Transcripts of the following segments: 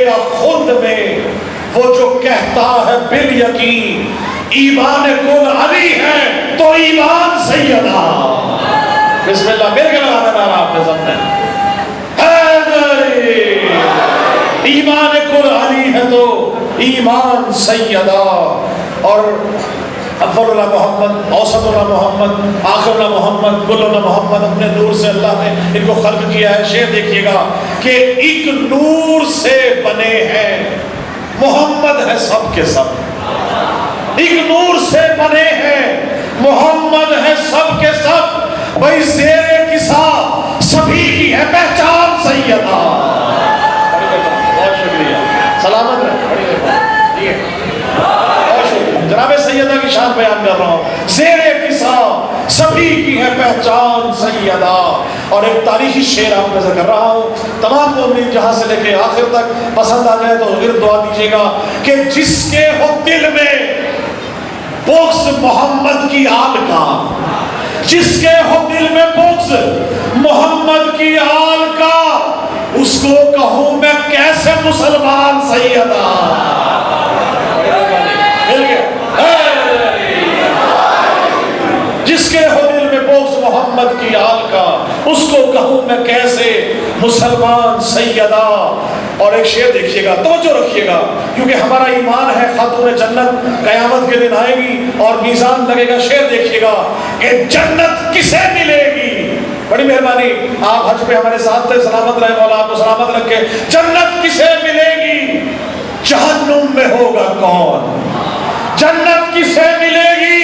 گا خلد میں وہ جو کہتا ہے بالیقین ایمان کل علی ہے تو ایمان سیدہ. بسم اللہ میرے کے لگانے نارا آپ نے سمجھا ایمان کل علی ہے تو ایمان سیدہ. اور اول اللہ محمد، اوسط اللہ محمد، آخر اللہ محمد، کل اللہ محمد، اپنے نور سے اللہ نے ان کو خلق کیا ہے. شعر دیکھیے گا کہ ایک نور سے بنے ہیں، محمد ہے سب کے سب. ایک نور سے بنے ہیں، محمد ہے سب کے سب. بھائی زیر کسا سبھی کی ہے پہچان سیدہ. بہت شکریہ، سلامت رہے. جناب سیدہ کی شان بیان کر رہا ہوں. زیر کسا سبھی کی ہے پہچان سیدہ. اور ایک تاریخی شعر آپ نظر کر رہا ہوں، تمام مومنین جہاں سے لے کے آخر تک پسند آ جائے تو غیر دعا دیجیے گا کہ جس کے ہو دل میں بغض محمد کی آل کا، جس کے ہو دل میں بغض محمد کی آل کا، اس کو کہوں میں کیسے مسلمان سیدہ. جس کے ہو دل میں بغض محمد کی آل کا، اس کو کہوں میں کیسے مسلمان سیدہ. اور ایک شعر دیکھیے گا، توجہ رکھیے گا، کیونکہ ہمارا ایمان ہے خاتون جنت قیامت کے دن آئے گی اور میزان لگے گا. شعر دیکھیے گا کہ جنت کسے ملے گی. بڑی مہربانی، آپ حج پہ ہمارے ساتھ تھے، سلامت رہے مولا آپ کو سلامت رکھے. جنت کسے ملے گی؟ جہنم میں ہوگا کون؟ جنت کسے ملے گی؟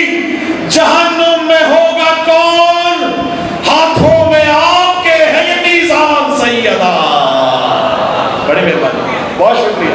جہنم میں ہوگا کون؟ ہاتھوں میں آپ کے ہے یہ میزان سیدہ. بڑی مہربانی، بہت شکریہ.